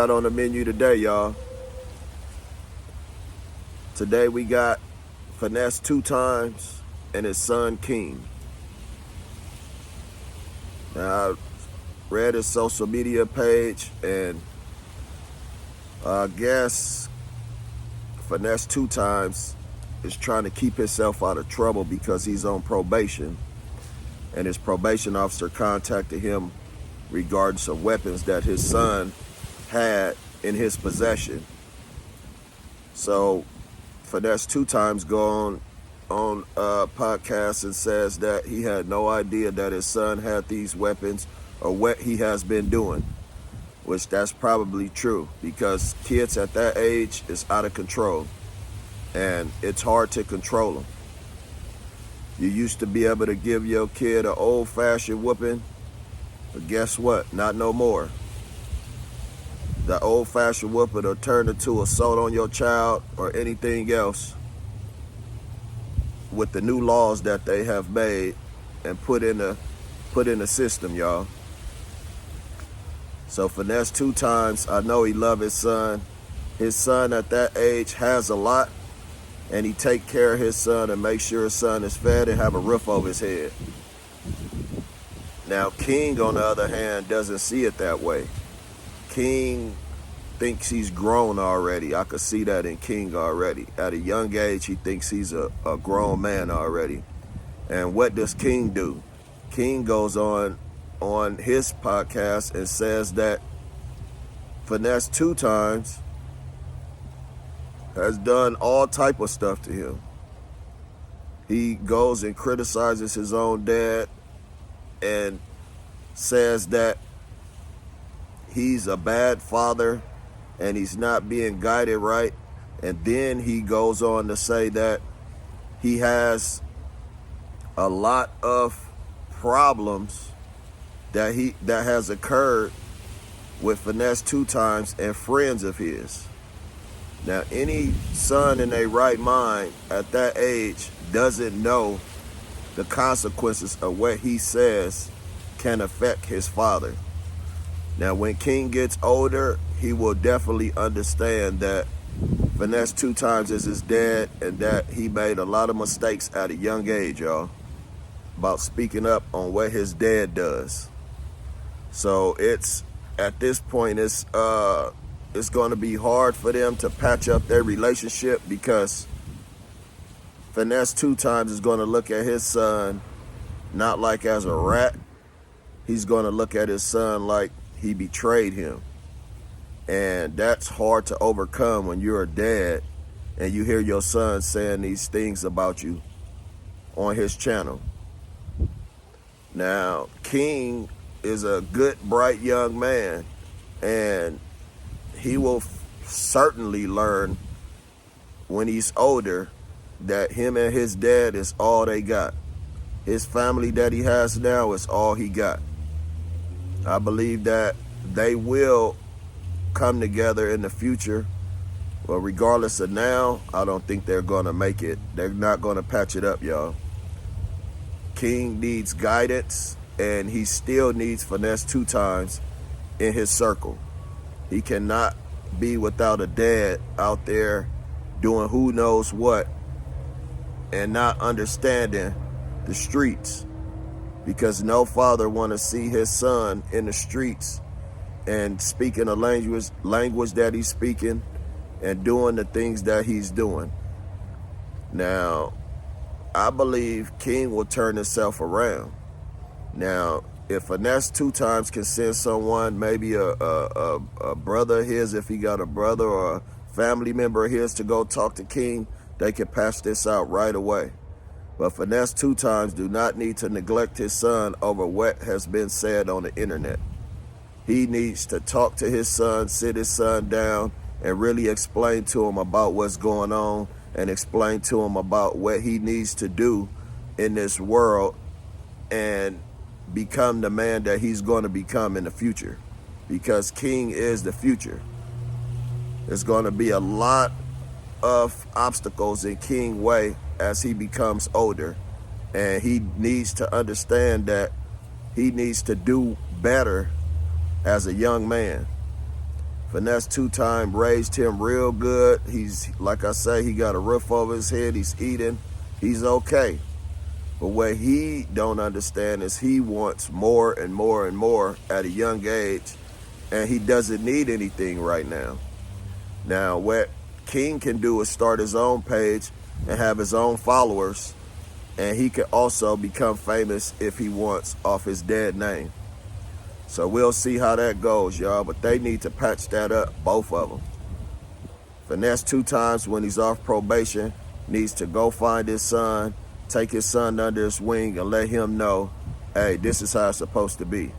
got on the menu today, y'all? Today we got Finess2times and his son King. Now, I read his social media page, and I guess Finess2times is trying to keep himself out of trouble because he's on probation, and his probation officer contacted him regarding some weapons that his son had in his possession. So Finess2times go on a podcast and says that he had no idea that his son had these weapons or what he has been doing, which that's probably true because kids at that age is out of control and it's hard to control them. You used to be able to give your kid an old-fashioned whooping, but guess what? Not no more. The old-fashioned whooping will turn into assault on your child or anything else with the new laws that they have made and put in the system, y'all. So Finess2times, I know he love his son. His son at that age has a lot, and he take care of his son and make sure his son is fed and have a roof over his head. Now, King, on the other hand, doesn't see it that way. King thinks he's grown already. I could see that in King already. At a young age, he thinks he's a grown man already. And what does King do? King goes on his podcast and says that Finess2times has done all type of stuff to him. He goes and criticizes his own dad and says that he's a bad father and he's not being guided right. And then he goes on to say that he has a lot of problems that has occurred with Finess2times and friends of his. Now, any son in their right mind at that age doesn't know the consequences of what he says can affect his father. Now, when King gets older, he will definitely understand that Finess2times is his dad and that he made a lot of mistakes at a young age, y'all, about speaking up on what his dad does. So at this point, it's going to be hard for them to patch up their relationship because Finess2times is going to look at his son not like as a rat. He's going to look at his son like he betrayed him. And that's hard to overcome when you're a dad and you hear your son saying these things about you on his channel. Now, King is a good, bright young man, and he will certainly learn when he's older that him and his dad is all they got. His family that he has now is all he got. I believe that they will come together in the future. But regardless of now, I don't think they're going to make it. They're not going to patch it up, y'all. King needs guidance, and he still needs Finess2times in his circle. He cannot be without a dad out there doing who knows what and not understanding the streets, because no father want to see his son in the streets and speaking a language that he's speaking and doing the things that he's doing. Now, I believe King will turn himself around. Now, if Finess2times can send someone, maybe a brother of his, if he got a brother or a family member of his to go talk to King, they can patch this out right away. But Finess2times do not need to neglect his son over what has been said on the internet. He needs to talk to his son, sit his son down, and really explain to him about what's going on and explain to him about what he needs to do in this world and become the man that he's going to become in the future, because King is the future. There's going to be a lot of obstacles in King's way as he becomes older, and he needs to understand that he needs to do better as a young man. Finess2times raised him real good. He's, like I say, he got a roof over his head. He's eating. He's okay. But what he don't understand is he wants more and more and more at a young age, and he doesn't need anything right now. Now, what King can do is start his own page and have his own followers, and he can also become famous if he wants off his dead name. So we'll see how that goes, y'all, but they need to patch that up, both of them. Finess2times, when he's off probation, needs to go find his son, take his son under his wing, and let him know, hey, this is how it's supposed to be.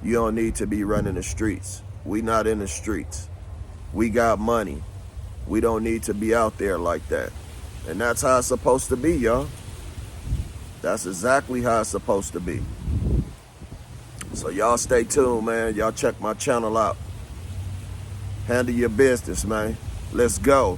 You don't need to be running the streets. We not in the streets. We got money. We don't need to be out there like that. And that's how it's supposed to be, y'all. That's exactly how it's supposed to be. So y'all stay tuned, man. Y'all check my channel out. Handle your business, man. Let's go.